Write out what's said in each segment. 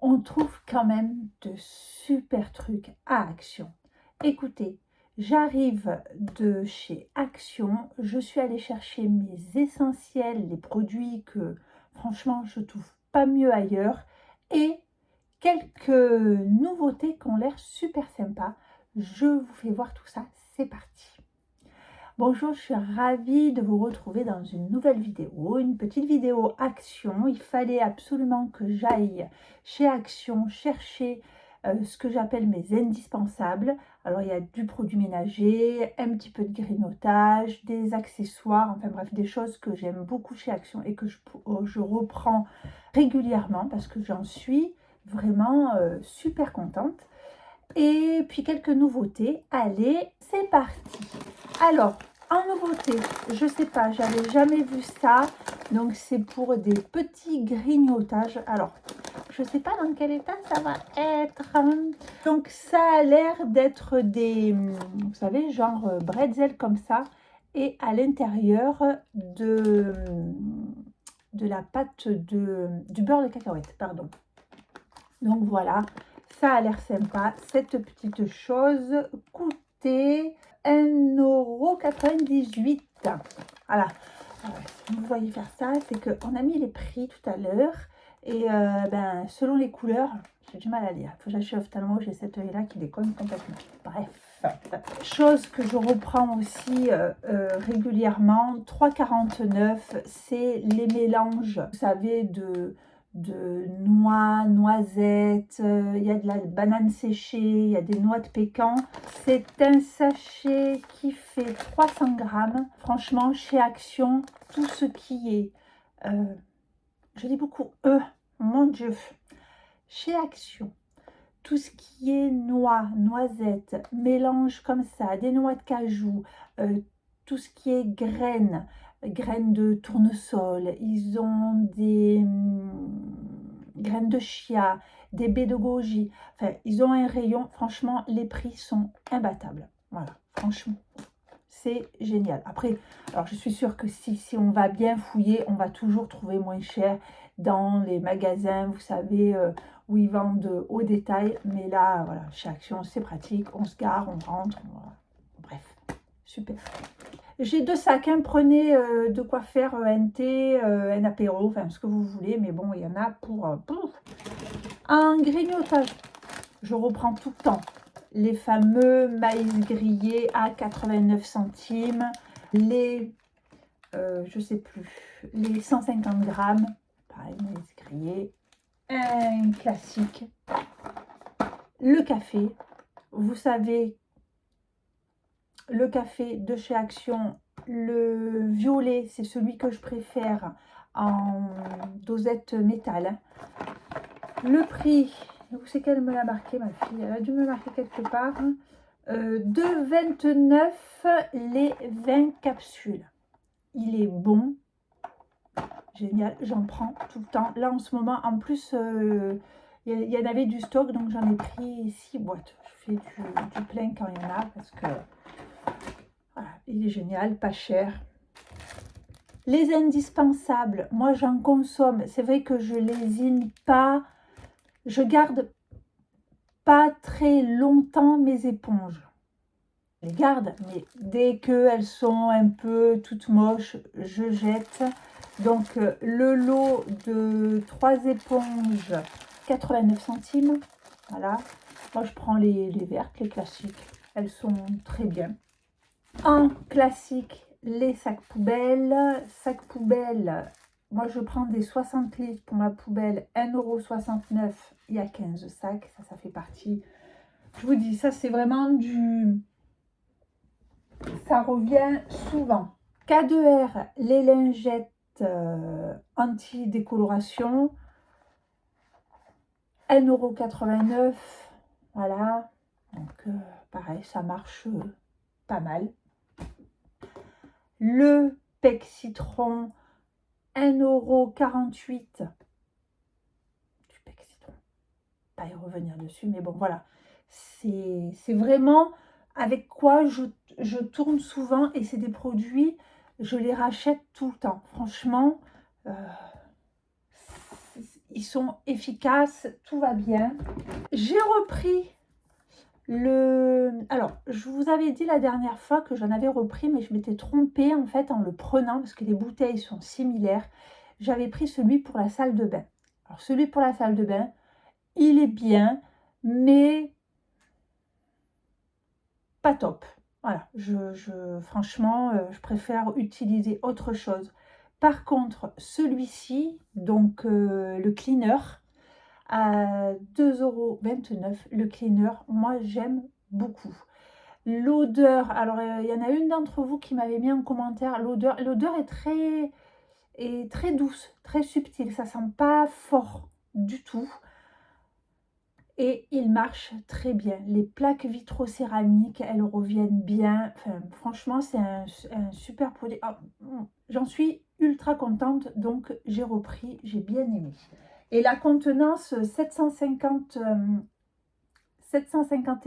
on trouve quand même de super trucs à Action. Écoutez, j'arrive de chez Action, je suis allée chercher mes essentiels, les produits que franchement je trouve pas mieux ailleurs et quelques nouveautés qui ont l'air super sympas. Je vous fais voir tout ça, c'est parti. Bonjour, je suis ravie de vous retrouver dans une nouvelle vidéo, une petite vidéo Action. Il fallait absolument que j'aille chez Action chercher ce que j'appelle mes indispensables. Alors il y a du produit ménager, un petit peu de grignotage, des accessoires, enfin bref, des choses que j'aime beaucoup chez Action et que je reprends régulièrement parce que j'en suis vraiment super contente. Et puis quelques nouveautés. Allez, c'est parti. Alors, en nouveauté, je sais pas, j'avais jamais vu ça. Donc c'est pour des petits grignotages. Alors, je sais pas dans quel état ça va être. Donc ça a l'air d'être des, vous savez, genre bretzel comme ça. Et à l'intérieur de la pâte du beurre de cacahuète, pardon. Donc voilà, ça a l'air sympa. Cette petite chose coûtait 1,98 €. Voilà. Si vous voyez faire ça, c'est qu'on a mis les prix tout à l'heure. Et selon les couleurs, j'ai du mal à lire. Il faut que j'achève tellement j'ai cet œil-là qui déconne complètement. Bref. Chose que je reprends aussi régulièrement, 3,49 €, c'est les mélanges, vous savez, de noix, noisettes, il y a de la banane séchée, il y a des noix de pécan. C'est un sachet qui fait 300 grammes. Franchement, chez Action, tout ce qui est, je dis beaucoup mon Dieu, chez Action, tout ce qui est noix, noisettes, mélange comme ça, des noix de cajou, tout ce qui est graines de tournesol, ils ont des graines de chia, des baies de goji, enfin ils ont un rayon, franchement les prix sont imbattables, voilà, franchement c'est génial. Après, alors je suis sûre que si on va bien fouiller, on va toujours trouver moins cher dans les magasins, vous savez, où ils vendent au détail. Mais là, voilà, chez Action, c'est pratique. On se gare, on rentre. Bref, super. J'ai 2 sacs, hein, prenez de quoi faire un thé, un apéro, enfin ce que vous voulez. Mais bon, il y en a pour un grignotage. Je reprends tout le temps les fameux maïs grillés à 89 centimes, les, je sais plus, les 150 grammes, pareil, maïs grillé, un classique, le café, vous savez, le café de chez Action, le violet, c'est celui que je préfère en dosette métal. Le prix, où c'est qu'elle me l'a marqué, ma fille? Elle a dû me marquer quelque part. 2,29 € les 20 capsules. Il est bon. Génial. J'en prends tout le temps. Là, en ce moment, en plus, il y en avait du stock, donc j'en ai pris 6 boîtes. Je fais du plein quand il y en a, parce que voilà, il est génial, pas cher. Les indispensables, moi, j'en consomme. C'est vrai que je lésine pas. Je garde pas très longtemps mes éponges. Je les garde, mais dès qu'elles sont un peu toutes moches, je jette. Donc le lot de 3 éponges, 89 centimes. Voilà. Moi, je prends les vertes, les classiques. Elles sont très bien. En classique, les sacs poubelles. Sacs poubelles, moi, je prends des 60 litres pour ma poubelle, 1,69 €. Il y a 15 sacs, ça fait partie. Je vous dis, ça, c'est vraiment du... Ça revient souvent. K2R, les lingettes anti-décoloration, 1,89 €. Voilà. Donc, pareil, ça marche pas mal. Le Pec Citron, 1,48 €. Du Pec Citron. Pas y revenir dessus, mais bon, voilà. C'est vraiment avec quoi je tourne souvent et c'est des produits, je les rachète tout le temps. Franchement, ils sont efficaces, tout va bien. J'ai repris le... Alors, je vous avais dit la dernière fois que j'en avais repris, mais je m'étais trompée en fait en le prenant, parce que les bouteilles sont similaires. J'avais pris celui pour la salle de bain. Alors, celui pour la salle de bain, il est bien, mais pas top. Voilà, franchement, je préfère utiliser autre chose. Par contre, celui-ci, donc le cleaner, à 2,29 €, le cleaner, moi j'aime beaucoup. L'odeur, alors il y en a une d'entre vous qui m'avait mis en commentaire, l'odeur est très douce, très subtile, ça sent pas fort du tout. Et il marche très bien. Les plaques vitrocéramiques, elles reviennent bien. Enfin, franchement, c'est un super produit. Ah, j'en suis ultra contente, donc j'ai repris, j'ai bien aimé. Et la contenance 750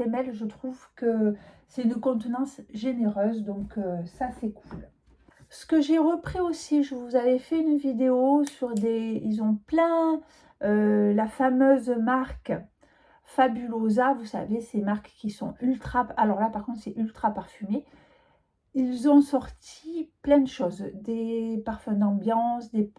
ml, je trouve que c'est une contenance généreuse, donc ça c'est cool. Ce que j'ai repris aussi, je vous avais fait une vidéo sur des... Ils ont plein, la fameuse marque Fabulosa, vous savez, ces marques qui sont ultra... Alors là, par contre, c'est ultra parfumé. Ils ont sorti plein de choses. Des parfums d'ambiance, des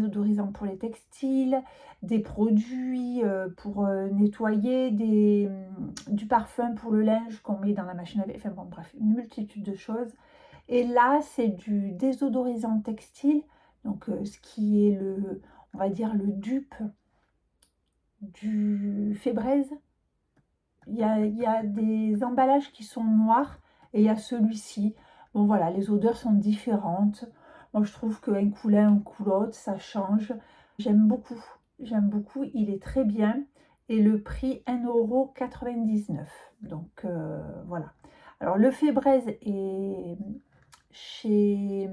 odorisants pour les textiles, des produits pour nettoyer, du parfum pour le linge qu'on met dans la machine à laver. Enfin bon, bref, une multitude de choses. Et là, c'est du désodorisant textile. Donc, ce qui est le, on va dire, le dupe du Febreze. Il y a des emballages qui sont noirs et il y a celui-ci. Bon voilà, les odeurs sont différentes. Moi je trouve qu'un coup l'un, un coup l'autre, ça change. J'aime beaucoup, il est très bien. Et le prix 1,99 €. Donc voilà. Alors le Febreze est chez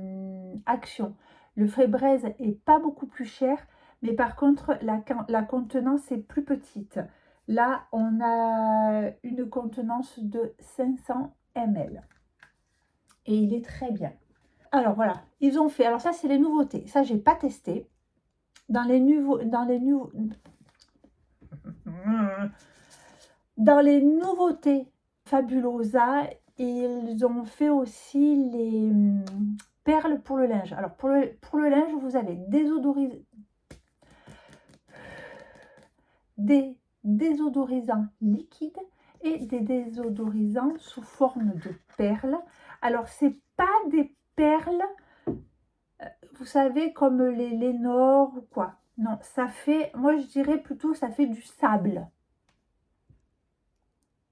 Action. Le Febreze est pas beaucoup plus cher, mais par contre la contenance est plus petite. Là, on a une contenance de 500 ml. Et il est très bien. Alors voilà, ils ont fait... Alors ça, c'est les nouveautés. Ça, j'ai pas testé. Dans les nouveautés Fabulosa, ils ont fait aussi les perles pour le linge. Alors pour le linge, vous avez des désodorisants liquides et des désodorisants sous forme de perles. Alors, c'est pas des perles, vous savez, comme les Lénore ou quoi. Non, ça fait, moi je dirais plutôt, ça fait du sable.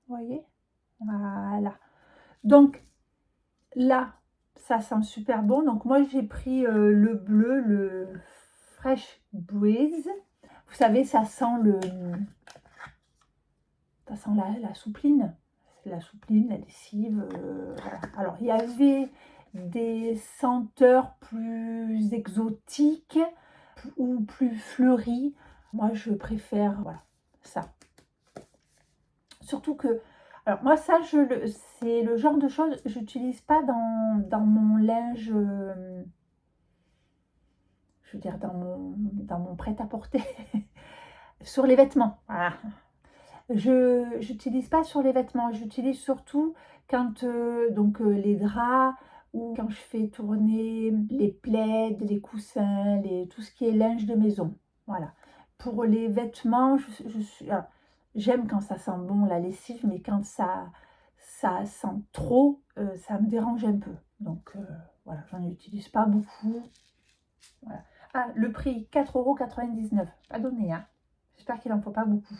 Vous voyez? Voilà. Donc, là, ça sent super bon. Donc, moi j'ai pris le bleu, le Fresh Breeze. Vous savez, ça sent la soupline. La soupline, la lessive. Voilà. Alors, il y avait des senteurs plus exotiques ou plus fleuries. Moi, je préfère voilà, ça. Surtout que, alors moi, ça, c'est le genre de choses que j'utilise pas dans mon linge, je veux dire, dans mon prêt-à-porter, sur les vêtements. Voilà. Je n'utilise pas sur les vêtements, j'utilise surtout quand les draps ou quand je fais tourner les plaids, les coussins, tout ce qui est linge de maison. Voilà. Pour les vêtements, j'aime quand ça sent bon la lessive, mais quand ça sent trop, ça me dérange un peu. Donc voilà, j'en utilise pas beaucoup. Voilà. Ah, le prix 4,99 €. Pas donné, hein. J'espère qu'il n'en faut pas beaucoup.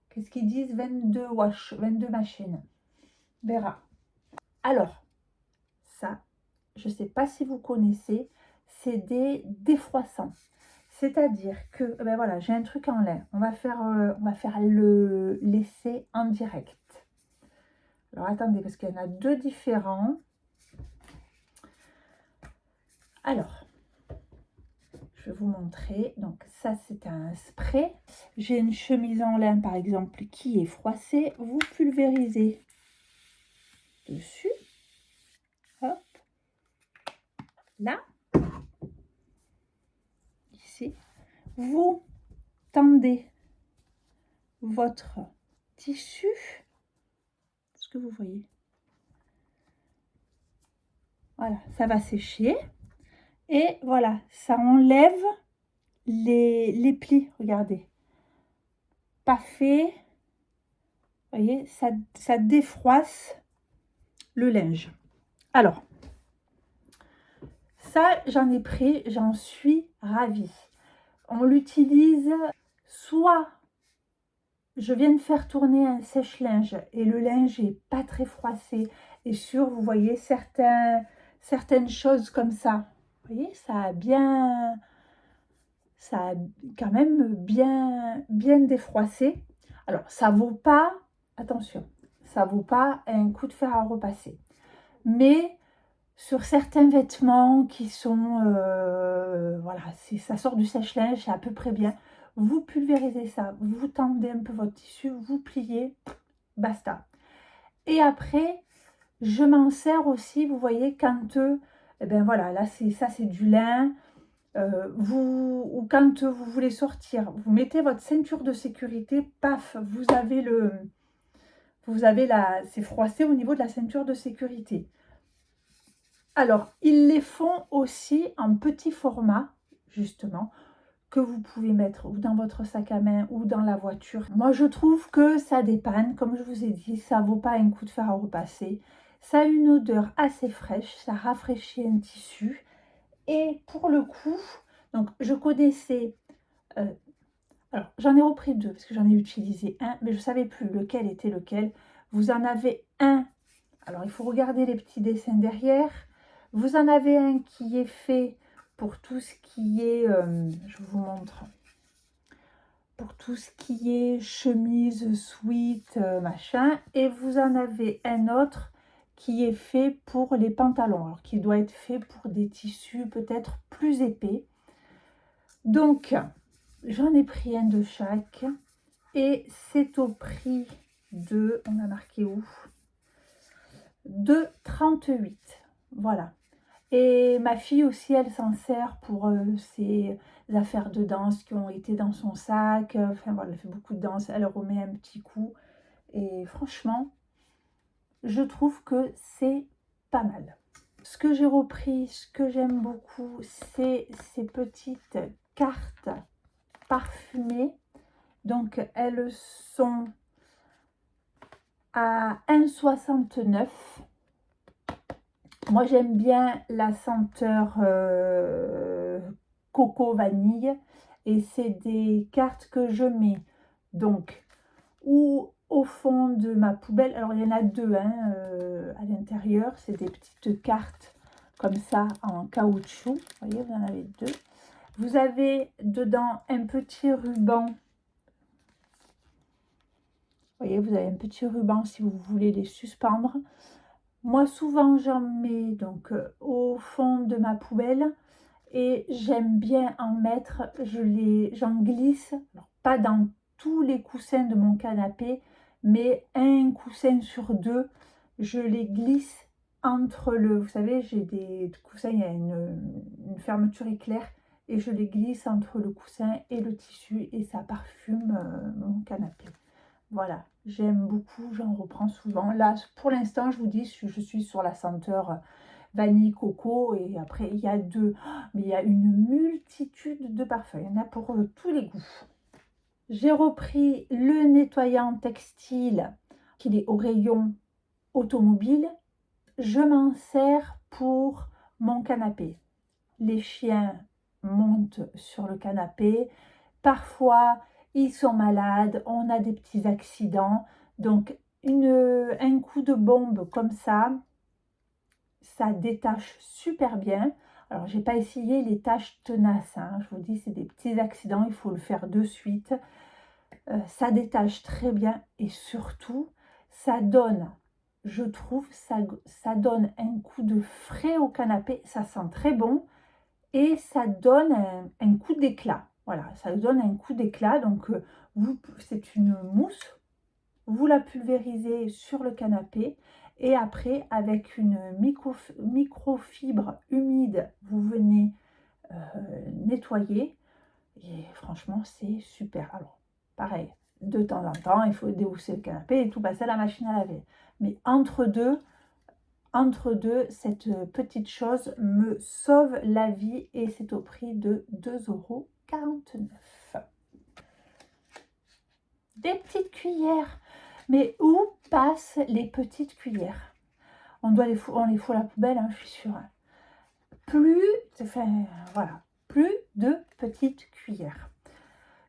Qu'est-ce qu'ils disent? 22 wash, 22 machines. Verra. Alors, ça, je ne sais pas si vous connaissez, c'est des défroissants. C'est-à-dire que, ben voilà, j'ai un truc en lait. On va faire l'essai en direct. Alors, attendez, parce qu'il y en a deux différents. Alors, je vais vous montrer. Donc, ça, c'est un spray. J'ai une chemise en lin, par exemple, qui est froissée. Vous pulvérisez dessus. Hop. Là. Ici. Vous tendez votre tissu, est-ce que vous voyez? Voilà, ça va sécher et voilà, ça enlève les plis, regardez. Pas fait, vous voyez, ça défroisse le linge. Alors, ça, j'en ai pris, j'en suis ravie. On l'utilise soit je viens de faire tourner un sèche-linge et le linge est pas très froissé et sur, vous voyez, certaines choses comme ça. Vous voyez, ça a quand même bien défroissé. Alors, ça vaut pas, attention, ça vaut pas un coup de fer à repasser. Mais sur certains vêtements qui sont, voilà, ça sort du sèche-linge, c'est à peu près bien. Vous pulvérisez ça, vous tendez un peu votre tissu, vous pliez, basta. Et après, je m'en sers aussi, vous voyez, quand, eh ben voilà, là, c'est du lin. Ou quand vous voulez sortir, vous mettez votre ceinture de sécurité, paf, c'est froissé au niveau de la ceinture de sécurité. Alors, ils les font aussi en petit format, justement, que vous pouvez mettre ou dans votre sac à main ou dans la voiture. Moi, je trouve que ça dépanne, comme je vous ai dit, ça vaut pas un coup de fer à repasser. Ça a une odeur assez fraîche, ça rafraîchit un tissu. Et pour le coup, donc je connaissais, alors j'en ai repris deux parce que j'en ai utilisé un, mais je ne savais plus lequel était lequel. Vous en avez un, alors il faut regarder les petits dessins derrière. Vous en avez un qui est fait pour tout ce qui est, je vous montre, pour tout ce qui est chemise, sweat, machin. Et vous en avez un autre qui est fait pour les pantalons, alors qui doit être fait pour des tissus peut-être plus épais. Donc, j'en ai pris un de chaque et c'est au prix de, on a marqué où? De 38. Voilà. Et ma fille aussi, elle s'en sert pour ses affaires de danse qui ont été dans son sac. Enfin voilà, elle fait beaucoup de danse, elle remet un petit coup. Et franchement, je trouve que c'est pas mal. Ce que j'ai repris, ce que j'aime beaucoup, c'est ces petites cartes parfumées. Donc elles sont à 1,69 €. Moi, j'aime bien la senteur coco vanille et c'est des cartes que je mets donc ou au fond de ma poubelle. Alors, il y en a deux hein, à l'intérieur. C'est des petites cartes comme ça en caoutchouc. Vous voyez, vous en avez deux. Vous avez dedans un petit ruban. Vous voyez, vous avez un petit ruban si vous voulez les suspendre. Moi, souvent, j'en mets donc au fond de ma poubelle et j'aime bien en mettre, j'en glisse, alors, pas dans tous les coussins de mon canapé, mais un coussin sur deux, je les glisse entre vous savez, j'ai des coussins, il y a une fermeture éclair et je les glisse entre le coussin et le tissu et ça parfume mon canapé. Voilà, j'aime beaucoup, j'en reprends souvent. Là, pour l'instant, je vous dis, je suis sur la senteur vanille coco et après, il y a mais il y a une multitude de parfums. Il y en a pour tous les goûts. J'ai repris le nettoyant textile qui est au rayon automobile. Je m'en sers pour mon canapé. Les chiens montent sur le canapé. Parfois, ils sont malades, on a des petits accidents. Donc, un coup de bombe comme ça détache super bien. Alors, j'ai pas essayé les taches tenaces. Hein. Je vous dis, c'est des petits accidents, il faut le faire de suite. Ça détache très bien et surtout, ça donne, je trouve, ça donne un coup de frais au canapé. Ça sent très bon et ça donne un coup d'éclat. Voilà, ça donne un coup d'éclat. Donc, c'est une mousse. Vous la pulvérisez sur le canapé et après, avec une microfibre humide, vous venez nettoyer. Et franchement, c'est super. Alors, pareil, de temps en temps, il faut déhousser le canapé et tout passer à la machine à laver. Mais entre deux, cette petite chose me sauve la vie et c'est au prix de 2,49 €. Des petites cuillères. Mais où passent les petites cuillères? On les fout à la poubelle, hein, je suis sûre. Voilà, plus de petites cuillères.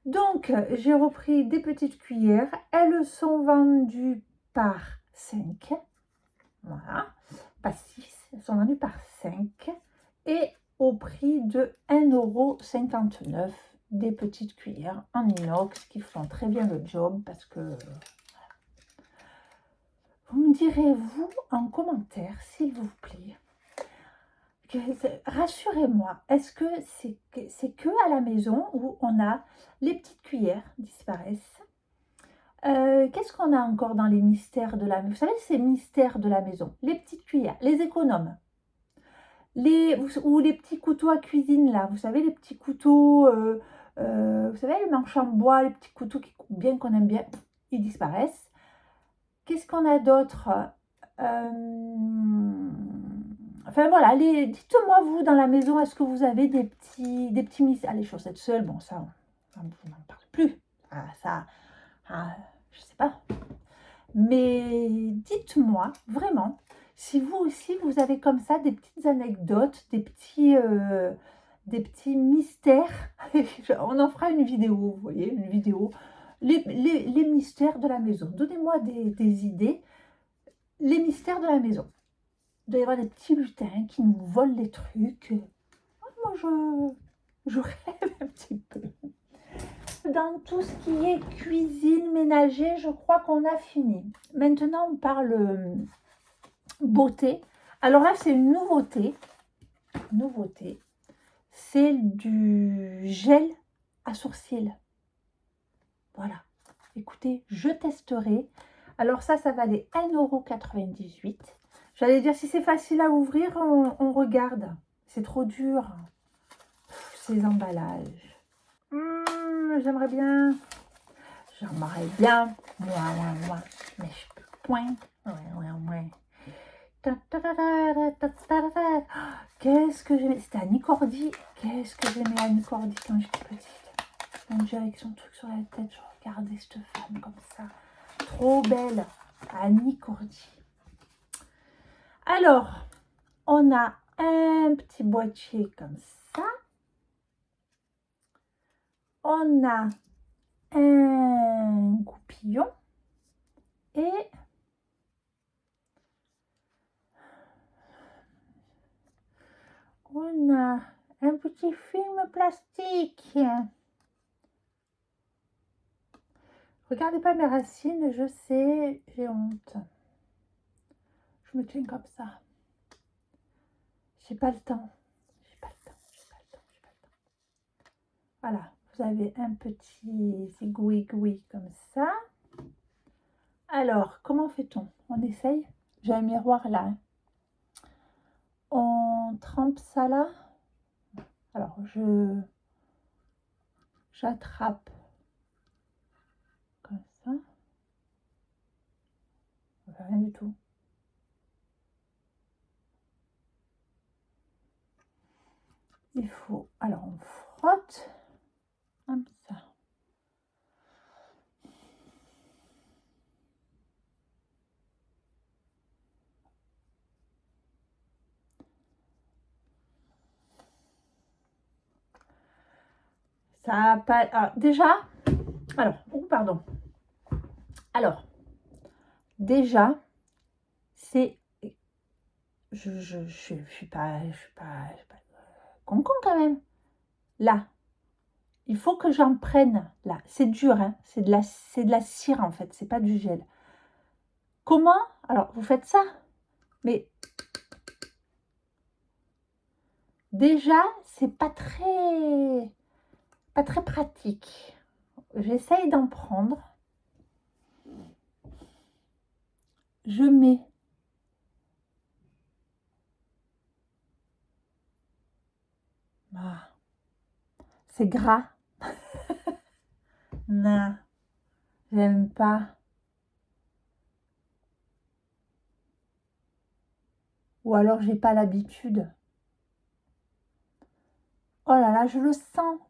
Donc, j'ai repris des petites cuillères. Elles sont vendues par 5. Voilà, pas 6. Elles sont vendues par 5. Et au prix de 1,59 €, des petites cuillères en inox qui font très bien le job parce que... Vous me direz-vous en commentaire, s'il vous plaît, rassurez-moi, est-ce que c'est que à la maison où on a les petites cuillères disparaissent? Qu'est-ce qu'on a encore dans les mystères de la maison? Vous savez, ces mystères de la maison, les petites cuillères, les économes, ou les petits couteaux à cuisine là, vous savez, les petits couteaux, vous savez, les manches en bois, les petits couteaux qui coupent bien, qu'on aime bien, ils disparaissent. Qu'est-ce qu'on a d'autre? Enfin voilà, dites-moi vous dans la maison, est-ce que vous avez des petits mystères? Ah, les chaussettes seules, bon ça, on n'en parle plus. Je sais pas. Mais dites-moi vraiment, si vous aussi vous avez comme ça des petites anecdotes, des petits mystères. On en fera une vidéo, vous voyez, une vidéo. Les mystères de la maison. Donnez-moi des idées. Les mystères de la maison. Il doit y avoir des petits lutins qui nous volent les trucs. Moi, je rêve un petit peu. Dans tout ce qui est cuisine, ménager, je crois qu'on a fini. Maintenant, on parle beauté. Alors là, c'est une nouveauté. C'est du gel à sourcils. Voilà. Écoutez, je testerai. Alors ça valait 1,98 €. J'allais dire, si c'est facile à ouvrir, on regarde. C'est trop dur. Ces emballages. J'aimerais bien. Moi. Mais je peux point. Ouais. Qu'est-ce que j'aimais. C'était Annie Cordy. Qu'est-ce que j'aimais Annie Cordy quand j'étais petite. Mon Dieu, avec son truc sur la tête, je regardais cette femme comme ça. Trop belle. Annie Cordy. Alors, on a un petit boîtier comme ça. On a un goupillon et on a un petit film plastique. Regardez pas mes racines, je sais, j'ai honte. Je me tiens comme ça. J'ai pas le temps. Voilà, vous avez un petit zigouigoui comme ça. Alors, comment fait-on? On essaye? J'ai un miroir là. On trempe ça là. Alors, j'attrape comme ça. On fait rien du tout. Il faut, alors on frotte comme ça. Ça a pas, déjà, alors, déjà, c'est, je suis pas concon quand même. Là, il faut que j'en prenne là. C'est dur, hein. C'est de la cire en fait. C'est pas du gel. Comment? Alors, vous faites ça, mais déjà, c'est pas très pratique. J'essaye d'en prendre. Je mets c'est gras. Non, j'aime pas. Ou alors j'ai pas l'habitude. Oh là là, je le sens.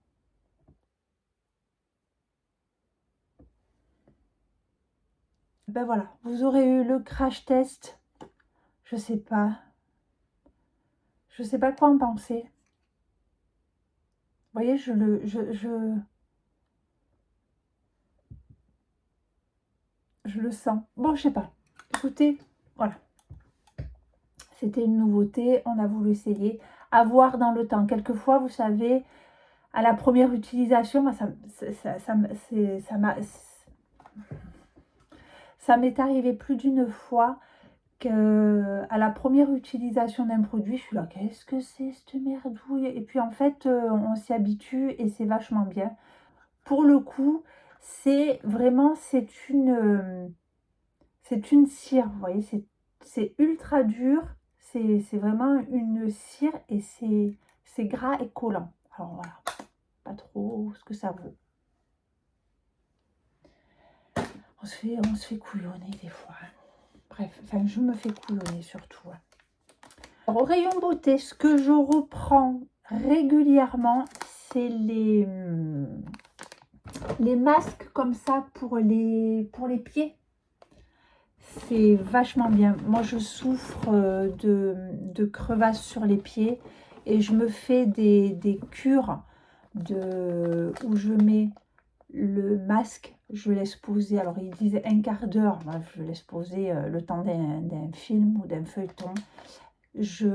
Ben voilà, vous aurez eu le crash test. Je sais pas. Je sais pas quoi en penser. Vous voyez, je le sens. Bon, je sais pas. Écoutez, voilà. C'était une nouveauté, on a voulu essayer. À voir dans le temps. Quelquefois, vous savez, à la première utilisation, moi, ça m'est arrivé plus d'une fois que à la première utilisation d'un produit, je suis là, qu'est-ce que c'est cette merdouille? Et puis en fait, on s'y habitue et c'est vachement bien. Pour le coup, c'est vraiment, c'est une cire, vous voyez, c'est ultra dur, c'est vraiment une cire et c'est gras et collant. Alors voilà, pas trop ce que ça vaut. On se fait couillonner des fois. Hein. Bref, enfin, je me fais couillonner surtout. Hein. Alors, au rayon beauté, ce que je reprends régulièrement, c'est les masques comme ça pour les pieds. C'est vachement bien. Moi, je souffre de crevasses sur les pieds et je me fais des cures où je mets le masque, je laisse poser. Alors, ils disent un quart d'heure. Moi, je laisse poser le temps d'un film ou d'un feuilleton.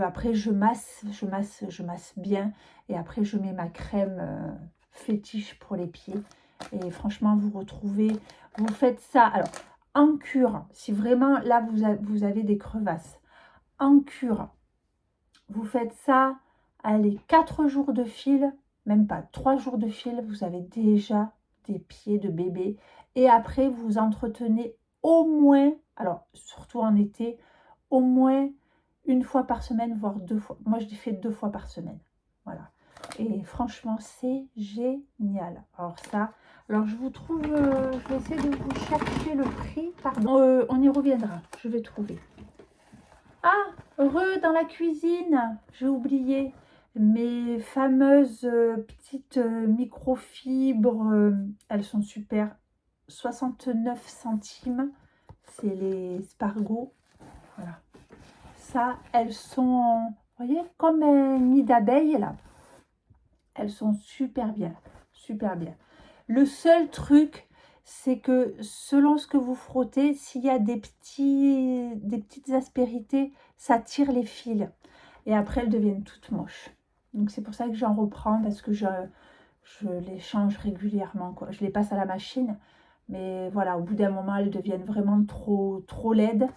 Après, je masse bien et après, je mets ma crème fétiche pour les pieds. Et franchement, vous faites ça. Alors, en cure, si vraiment là vous avez des crevasses, en cure, vous faites ça, allez, 4 jours de fil, même pas 3 jours de fil, vous avez déjà des pieds de bébé. Et après, vous entretenez au moins, alors surtout en été, au moins une fois par semaine, voire 2 fois. Moi, je fais 2 fois par semaine. Voilà. Et franchement, c'est génial. Alors je vous trouve, je vais essayer de vous chercher le prix. Pardon, on y reviendra. Je vais trouver. Ah, dans la cuisine, j'ai oublié mes fameuses petites microfibres. Elles sont super. 69 centimes. C'est les Spargo. Voilà. Ça, elles sont, vous voyez, comme un nid d'abeilles là. Elles sont super bien, super bien. Le seul truc, c'est que selon ce que vous frottez, s'il y a des petites aspérités, ça tire les fils. Et après, elles deviennent toutes moches. Donc c'est pour ça que j'en reprends, parce que je les change régulièrement, quoi. Je les passe à la machine. Mais voilà, au bout d'un moment, elles deviennent vraiment trop laides.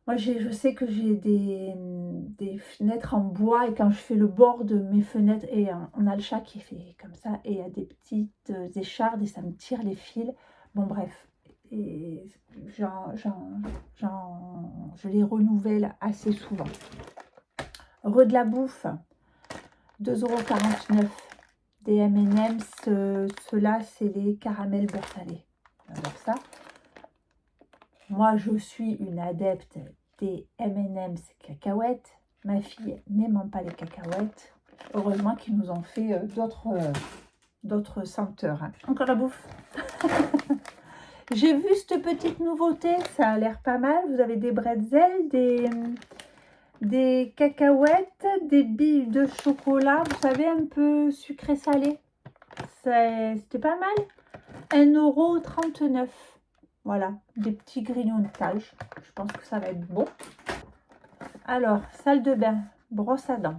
Moi, je sais que j'ai des fenêtres en bois et quand je fais le bord de mes fenêtres, et on a le chat qui fait comme ça et il y a des petites échardes et ça me tire les fils. Bon, bref, et je les renouvelle assez souvent. De la bouffe, 2,49 €. Des M&M's, ceux-là, c'est les caramels beurre salé. J'adore ça. Moi, je suis une adepte des M&M's cacahuètes. Ma fille n'aimant pas les cacahuètes. Heureusement qu'ils nous ont fait d'autres senteurs. Hein. Encore la bouffe. J'ai vu cette petite nouveauté. Ça a l'air pas mal. Vous avez des bretzels, des cacahuètes, des billes de chocolat. Vous savez, un peu sucré-salé. C'était pas mal. 1,39 €. Voilà, des petits grignotages. Je pense que ça va être bon. Alors, salle de bain, brosse à dents.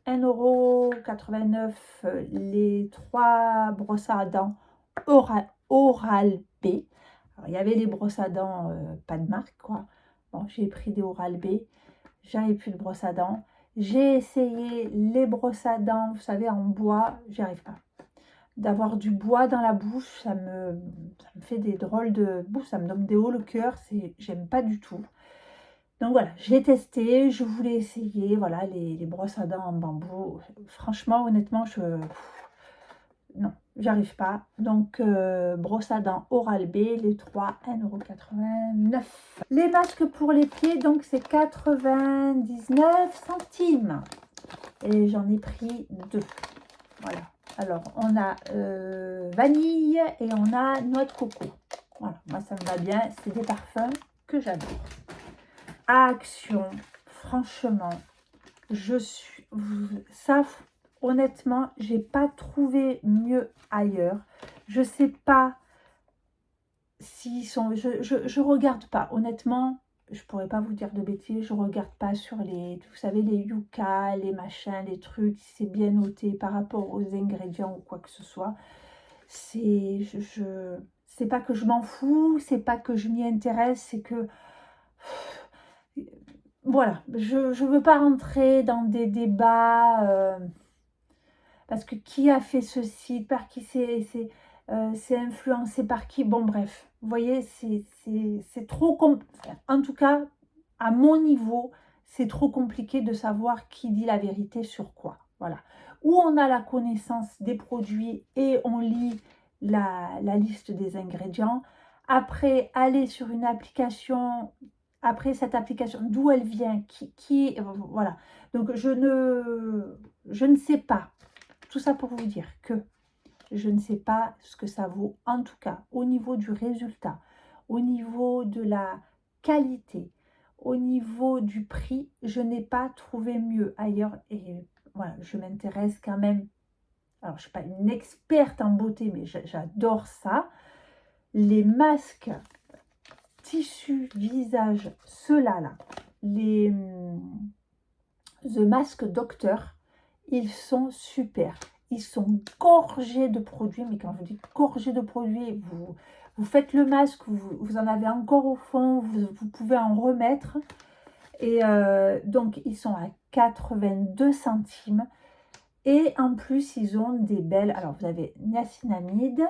1,89 €. Les 3 brosses à dents Oral-B. Alors, il y avait les brosses à dents, pas de marque, quoi. Bon, j'ai pris des Oral-B. J'avais plus de brosse à dents. J'ai essayé les brosses à dents, vous savez, en bois. J'y arrive pas. D'avoir du bois dans la bouche, ça me fait des drôles de bouche, ça me donne des hauts le cœur, j'aime pas du tout. Donc voilà, je l'ai testé, je voulais essayer, voilà, les brosses à dents en bambou. Franchement, honnêtement, non, j'arrive pas. Donc, brosse à dents Oral-B, les 3, 1,89 €. Les masques pour les pieds, donc c'est 99 centimes. Et j'en ai pris 2. Voilà. Alors, on a vanille et on a noix de coco. Voilà, moi ça me va bien. C'est des parfums que j'adore. Action, franchement, je suis... Ça, honnêtement, j'ai pas trouvé mieux ailleurs. Je sais pas s'ils sont... Je regarde pas, honnêtement. Je pourrais pas vous dire de bêtises, je regarde pas sur les, vous savez, les Yuka, les machins, les trucs, si c'est bien noté par rapport aux ingrédients ou quoi que ce soit. C'est, c'est pas que je m'en fous, c'est pas que je m'y intéresse, c'est que, voilà, je veux pas rentrer dans des débats, parce que qui a fait ceci, par qui c'est influencé par qui, bon bref, vous voyez, c'est trop en tout cas, à mon niveau, c'est trop compliqué de savoir qui dit la vérité sur quoi, voilà. Où on a la connaissance des produits et on lit la liste des ingrédients, après aller sur une application, après cette application, d'où elle vient, voilà. Donc je ne sais pas. Tout ça pour vous dire que je ne sais pas ce que ça vaut, en tout cas au niveau du résultat, au niveau de la qualité, au niveau du prix, je n'ai pas trouvé mieux ailleurs. Et voilà, je m'intéresse quand même. Alors, je ne suis pas une experte en beauté, mais j'adore ça. Les masques tissu visage, ceux-là, là, les The Mask Doctor, ils sont super. Ils sont gorgés de produits, mais quand je vous dis gorgés de produits, vous faites le masque, vous en avez encore au fond, vous pouvez en remettre. Et donc, ils sont à 82 centimes. Et en plus, ils ont des belles... Alors, vous avez niacinamide.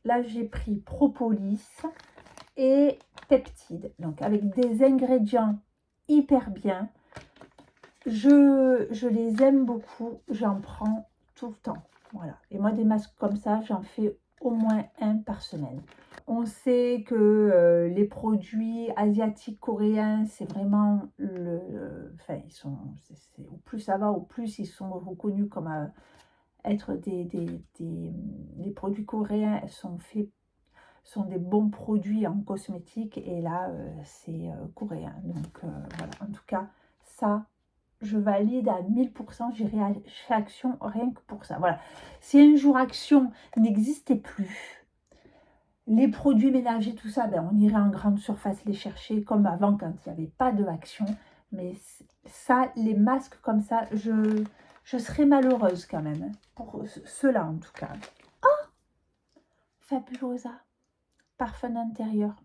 Là, j'ai pris propolis et peptides. Donc, avec des ingrédients hyper bien. Je les aime beaucoup, j'en prends tout le temps. Voilà. Et moi, des masques comme ça, j'en fais au moins un par semaine. On sait que les produits asiatiques, coréens, c'est vraiment enfin, ils sont... au plus ça va, au plus ils sont reconnus comme être les produits coréens sont des bons produits en cosmétique. Et là, c'est coréen. Donc, voilà. En tout cas, ça... je valide à 1000%, j'irai chez Action rien que pour ça. Voilà. Si un jour Action n'existait plus, les produits ménagers, tout ça, ben, on irait en grande surface les chercher comme avant quand il n'y avait pas de Action. Mais ça, les masques comme ça, je serais malheureuse quand même. Hein, pour ceux-là en tout cas. Oh, Fabulosa, parfum d'intérieur.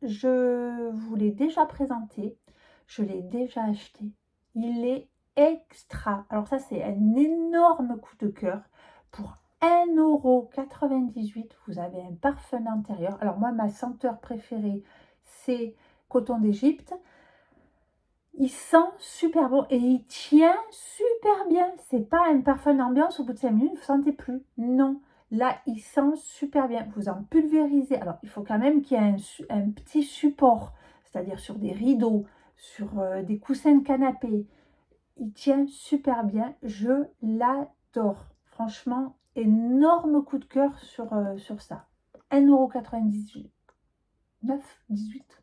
Je vous l'ai déjà présenté. Je l'ai déjà acheté. Il est extra. Alors ça, c'est un énorme coup de cœur. Pour 1,98 €, vous avez un parfum d'intérieur. Alors moi, ma senteur préférée, c'est Coton d'Égypte. Il sent super bon et il tient super bien. C'est pas un parfum d'ambiance, au bout de 5 minutes, vous ne sentez plus. Non. Là, il sent super bien. Vous en pulvérisez. Alors, il faut quand même qu'il y ait un petit support, c'est-à-dire sur des rideaux, sur des coussins de canapé. Il tient super bien. Je l'adore. Franchement, énorme coup de cœur sur ça. 1,98 €. 18.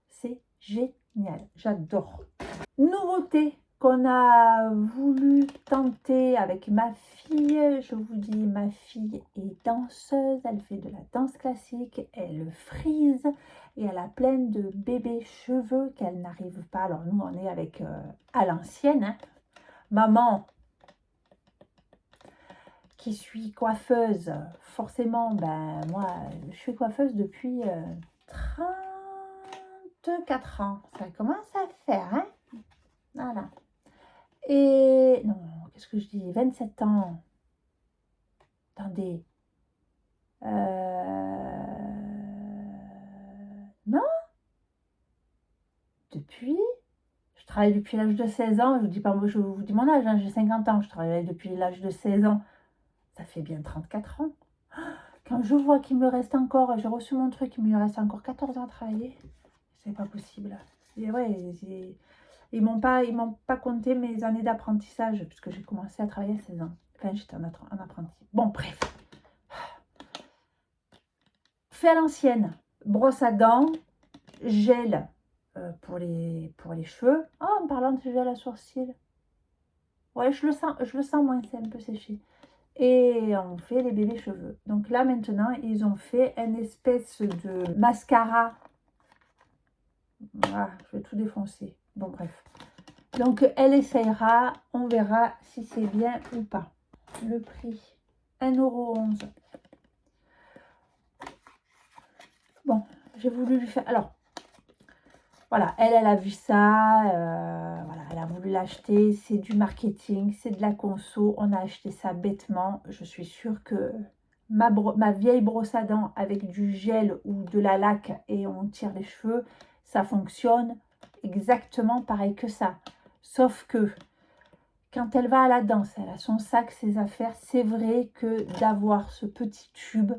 C'est génial. J'adore. Nouveauté qu'on a voulu tenter avec ma fille. Je vous dis, ma fille est danseuse. Elle fait de la danse classique. Elle frise. Et elle a plein de bébés cheveux qu'elle n'arrive pas. Alors nous, on est avec à l'ancienne. Hein. Maman, qui suis coiffeuse, forcément, ben moi, je suis coiffeuse depuis 34 ans. Ça commence à faire, hein. Voilà. Et non, qu'est-ce que je dis, 27 ans. Attendez. Non. Depuis. Je travaille depuis l'âge de 16 ans. Je vous dis pas, moi, je vous dis mon âge, hein, j'ai 50 ans. Je travaille depuis l'âge de 16 ans. Ça fait bien 34 ans. Quand je vois qu'il me reste encore, j'ai reçu mon truc, il me reste encore 14 ans à travailler, c'est pas possible. Et ouais, ils m'ont pas compté mes années d'apprentissage, puisque j'ai commencé à travailler à 16 ans. Enfin, j'étais en apprenti. Bon, bref. Fait à l'ancienne, brosse à dents, gel pour les cheveux. Oh, en parlant de gel à sourcils. Ouais, je le sens moins, c'est un peu séché. Et on fait les bébés cheveux. Donc là, maintenant, ils ont fait une espèce de mascara. Voilà, je vais tout défoncer. Bon, bref. Donc, elle essayera. On verra si c'est bien ou pas. Le prix, 1,11 €. Bon, j'ai voulu lui faire... Alors, voilà, elle a vu ça. Voilà, elle a voulu l'acheter. C'est du marketing, c'est de la conso. On a acheté ça bêtement. Je suis sûre que ma vieille brosse à dents avec du gel ou de la laque et on tire les cheveux, ça fonctionne exactement pareil que ça. Sauf que quand elle va à la danse, elle a son sac, ses affaires, c'est vrai que d'avoir ce petit tube,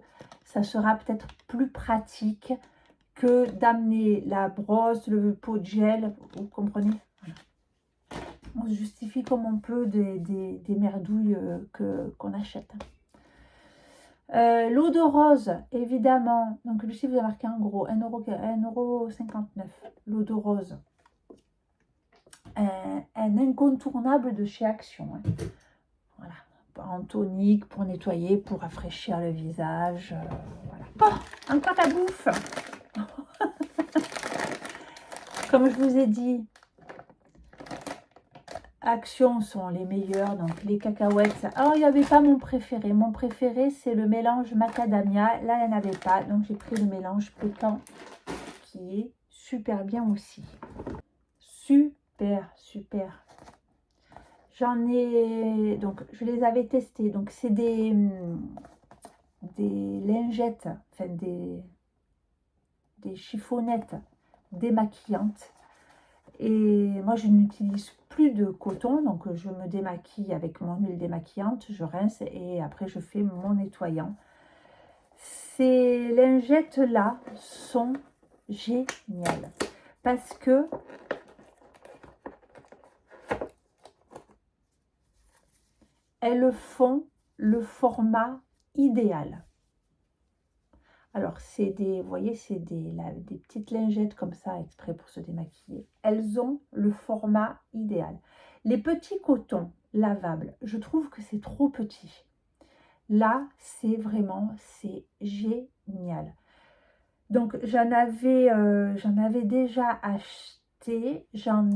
ça sera peut-être plus pratique que d'amener la brosse, le pot de gel, vous comprenez? Voilà. On se justifie comme on peut des merdouilles qu'on achète. L'eau de rose, évidemment. Donc, Lucie vous a marqué en gros 1,59 €. L'eau de rose. Un incontournable de chez Action. Hein. Voilà. En tonique, pour nettoyer, pour rafraîchir le visage. Voilà. Oh, encore la bouffe. Comme je vous ai dit, Action sont les meilleurs, donc les cacahuètes. Alors, il n'y avait pas mon préféré. Mon préféré, c'est le mélange macadamia. Là, il n'y en avait pas, donc j'ai pris le mélange pécan qui est super bien aussi. Super, super. J'en ai... Donc, je les avais testés. Donc, c'est des lingettes, enfin des chiffonnettes démaquillantes. Et moi, je n'utilise plus de coton, donc je me démaquille avec mon huile démaquillante, je rince et après je fais mon nettoyant. Ces lingettes-là sont géniales parce que elles font le format idéal. Alors, c'est des, vous voyez, c'est des petites lingettes comme ça, exprès pour se démaquiller. Elles ont le format idéal. Les petits cotons lavables, je trouve que c'est trop petit. Là, c'est vraiment, c'est génial. Donc, j'en avais déjà acheté. J'en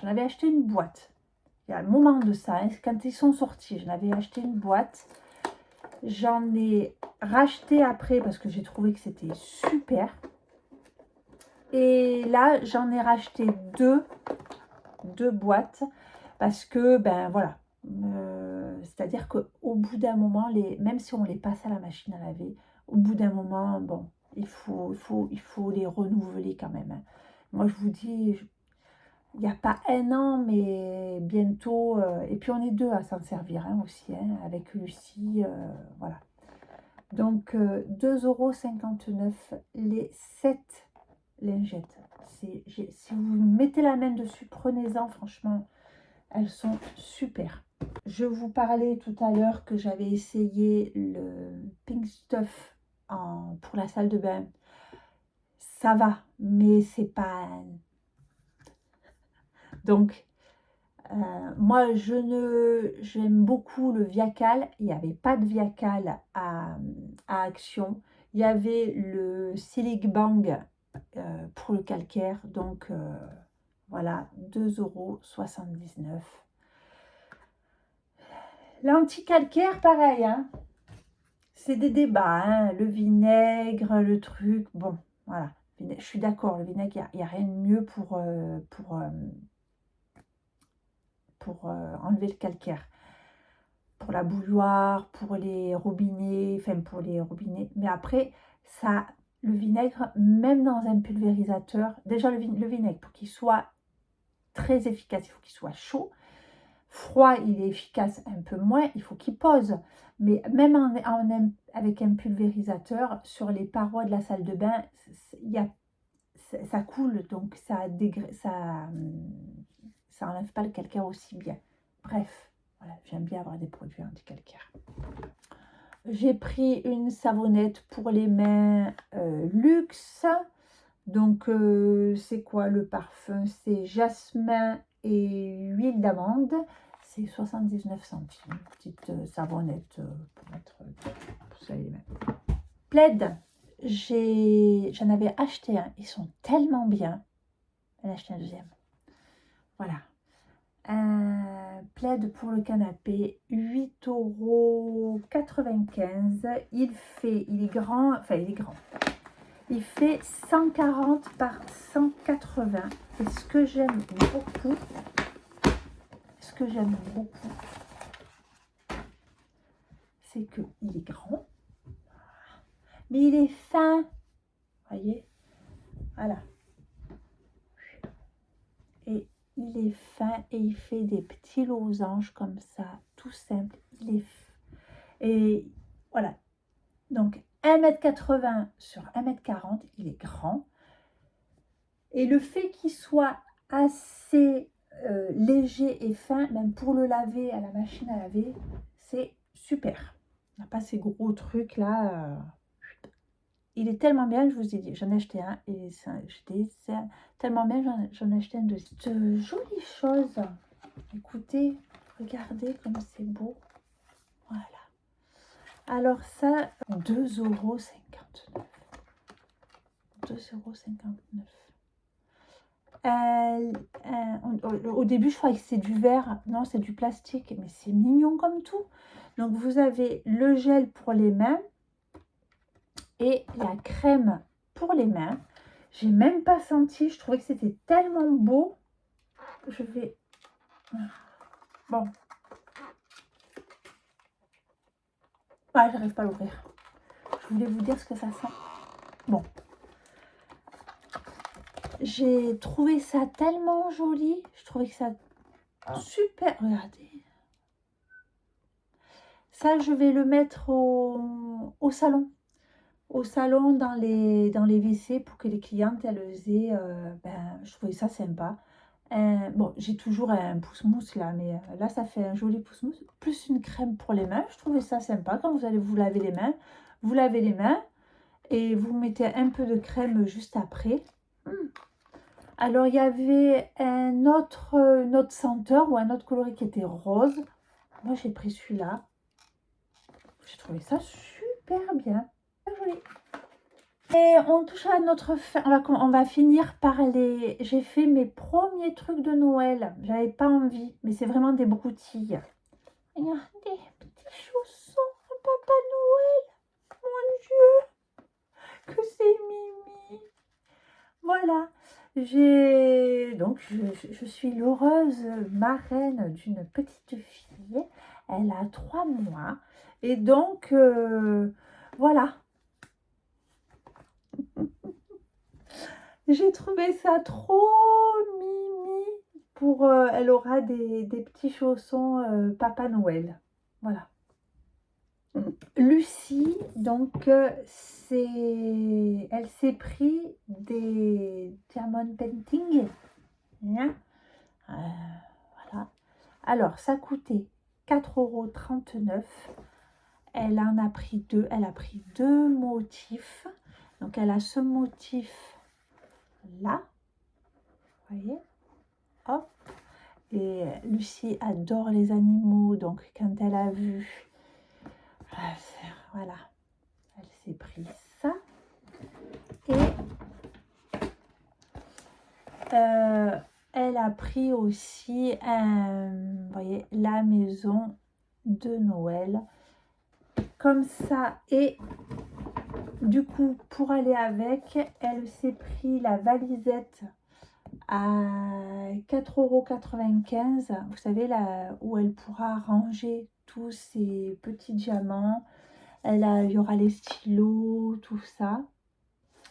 avais acheté une boîte. Il y a un moment de ça, hein, quand ils sont sortis, j'en avais acheté une boîte. J'en ai racheté après parce que j'ai trouvé que c'était super. Et là, j'en ai racheté deux boîtes parce que, ben voilà, c'est-à-dire qu'au bout d'un moment, même si on les passe à la machine à laver, au bout d'un moment, bon, il faut les renouveler quand même. Hein. Moi, je vous dis, il n'y a pas un an, mais bientôt, et puis on est deux à s'en servir hein, aussi, hein, avec Lucie, voilà. Donc, 2,59 € les 7 lingettes. Si vous mettez la main dessus, prenez-en, franchement, elles sont super. Je vous parlais tout à l'heure que j'avais essayé le Pink Stuff pour la salle de bain. Ça va, mais c'est pas... Donc, moi, j'aime beaucoup le Viacal. Il n'y avait pas de Viacal à Action. Il y avait le Silic Bang pour le calcaire. Donc, voilà, 2,79 €. L'anti-calcaire, pareil. Hein. C'est des débats. Hein. Le vinaigre, le truc. Bon, voilà. Je suis d'accord, le vinaigre, il n'y a rien de mieux pour enlever le calcaire. Pour la bouilloire, pour les robinets, enfin pour les robinets. Mais après, ça, le vinaigre, même dans un pulvérisateur, déjà le vinaigre, pour qu'il soit très efficace, il faut qu'il soit chaud. froid, il est efficace un peu moins, il faut qu'il pose. Mais même avec un pulvérisateur, sur les parois de la salle de bain, ça coule, donc ça enlève pas le calcaire aussi bien. Bref, voilà, j'aime bien avoir des produits anti-calcaire. J'ai pris une savonnette pour les mains luxe. Donc, c'est quoi le parfum? C'est jasmin et huile d'amande. C'est 79 centimes. Petite savonnette pour mettre pour se laver les mains. Plaid, j'en avais acheté un. Ils sont tellement bien. J'en ai acheté un deuxième. Voilà. Un plaid pour le canapé, 8,95 €. Il est grand, enfin il est grand. Il fait 140 par 180. Et ce que j'aime beaucoup, c'est qu'il est grand, mais il est fin. Voyez, voilà. Et il est fin et il fait des petits losanges comme ça, tout simple. Et voilà. Donc 1,80 m sur 1,40 m, il est grand. Et le fait qu'il soit assez léger et fin, même pour le laver à la machine à laver, c'est super. On n'a pas ces gros trucs là. Il est tellement bien, je vous ai dit, j'en ai acheté un et c'est tellement bien, j'en ai acheté un deuxième. Cette jolie chose, écoutez, regardez comme c'est beau. Voilà. Alors ça, 2,59 €. 2,59 €. Au début, je croyais que c'est du verre. Non, c'est du plastique, mais c'est mignon comme tout. Donc, vous avez le gel pour les mains et la crème pour les mains. J'ai même pas senti. Je trouvais que c'était tellement beau. Je vais... Bon. Ah, j'arrive pas à l'ouvrir. Je voulais vous dire ce que ça sent. Bon. J'ai trouvé ça tellement joli. Je trouvais que ça super. Regardez. Ça, je vais le mettre au salon. Au salon, dans les WC, pour que les clientes, elles aient... je trouvais ça sympa. Bon, j'ai toujours un pousse-mousse là, mais là, ça fait un joli pousse-mousse. Plus une crème pour les mains. Je trouvais ça sympa. Quand vous allez vous laver les mains, vous lavez les mains et vous mettez un peu de crème juste après. Alors, il y avait une autre senteur ou un autre coloris qui était rose. Moi, j'ai pris celui-là. J'ai trouvé ça super bien. Très joli. Et on touche à notre fin. On va finir par les... J'ai fait mes premiers trucs de Noël. J'avais pas envie, mais c'est vraiment des broutilles. Regardez, petits chaussons de Papa Noël. Mon Dieu, que c'est mimi. Voilà. Donc, je suis l'heureuse marraine d'une petite fille. Elle a 3 mois. Et donc, voilà. J'ai trouvé ça trop mimi. Elle aura des petits chaussons Papa Noël. Voilà. Lucie, donc, elle s'est pris des diamond painting. Voilà. Alors, ça coûtait 4,39 €. Elle en a pris 2. Elle a pris 2 motifs. Donc, elle a ce motif là. Vous voyez? Hop. Et Lucie adore les animaux. Donc, quand elle a vu... Voilà. Elle s'est pris ça. Et elle a pris aussi, vous voyez, la maison de Noël. Comme ça. Et du coup, pour aller avec, elle s'est pris la valisette à 4,95 €. Vous savez, là où elle pourra ranger tous ses petits diamants. Il y aura les stylos, tout ça.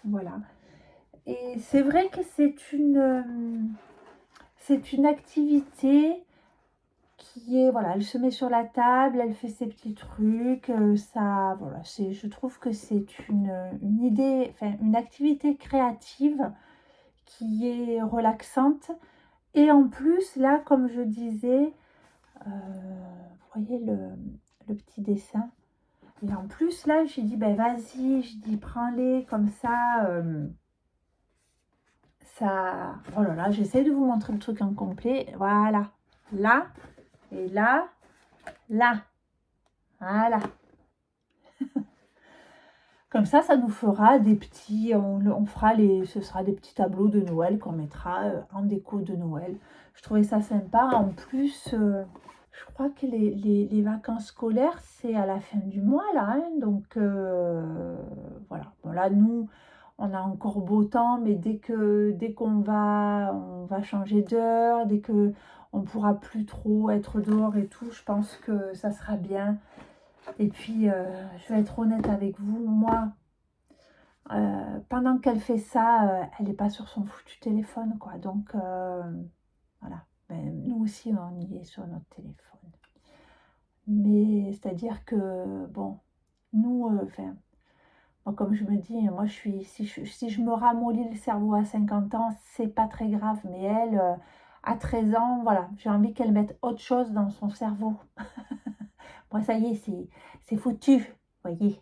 Voilà. Et c'est vrai que c'est une activité qui est, voilà, elle se met sur la table, elle fait ses petits trucs, ça, voilà, je trouve que c'est une idée, enfin, une activité créative qui est relaxante. Et en plus, là, comme je disais, vous voyez le petit dessin. Et en plus, là, j'ai dit, ben vas-y, je dis, prends-les comme ça. Ça, oh là là, j'essaie de vous montrer le truc en complet. Voilà, là, et là, là. Voilà. Comme ça nous fera des petits, on fera ce sera des petits tableaux de Noël qu'on mettra en déco de Noël. Je trouvais ça sympa. En plus, je crois que les vacances scolaires, c'est à la fin du mois, là. Hein, donc, voilà. Bon, là, nous, on a encore beau temps, mais dès qu'on on va changer d'heure, dès que on pourra plus trop être dehors et tout, je pense que ça sera bien. Et puis, je vais être honnête avec vous, moi, pendant qu'elle fait ça, elle n'est pas sur son foutu téléphone, quoi. Donc, voilà. Ben, nous aussi, on y est sur notre téléphone. Mais c'est-à-dire que, bon, nous, enfin, moi, comme je me dis, moi, si je me ramollis le cerveau à 50 ans, c'est pas très grave. Mais elle, à 13 ans, voilà, j'ai envie qu'elle mette autre chose dans son cerveau. Moi, ça y est, c'est foutu, vous voyez.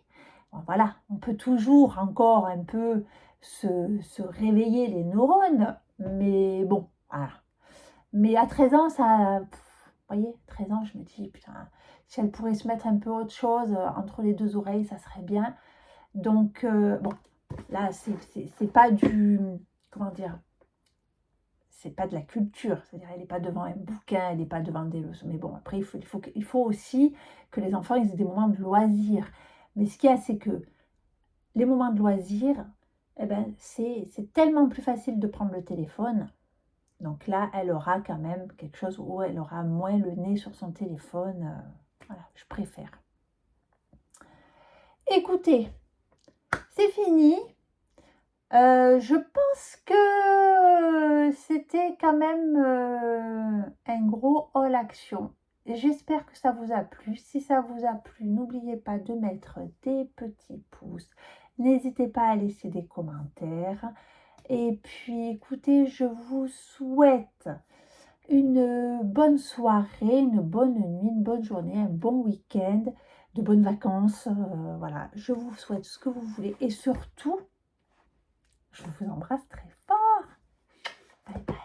Bon, voilà, on peut toujours encore un peu se réveiller les neurones, mais bon, voilà. Mais à 13 ans, ça, vous voyez, 13 ans, je me dis, putain, si elle pourrait se mettre un peu autre chose entre les deux oreilles, ça serait bien. Donc, bon, là, c'est pas du, comment dire, c'est pas de la culture, c'est-à-dire elle n'est pas devant un bouquin, elle n'est pas devant des leçons. Mais bon, après, il faut aussi que les enfants ils aient des moments de loisirs. Mais ce qu'il y a, c'est que les moments de loisirs, eh ben, c'est tellement plus facile de prendre le téléphone. Donc là, elle aura quand même quelque chose où elle aura moins le nez sur son téléphone. Voilà, je préfère. Écoutez, c'est fini. Je pense que c'était quand même un gros all action. J'espère que ça vous a plu. Si ça vous a plu, n'oubliez pas de mettre des petits pouces. N'hésitez pas à laisser des commentaires. Et puis, écoutez, je vous souhaite une bonne soirée, une bonne nuit, une bonne journée, un bon week-end, de bonnes vacances. Voilà, je vous souhaite ce que vous voulez. Et surtout, je vous embrasse très fort. Bye bye.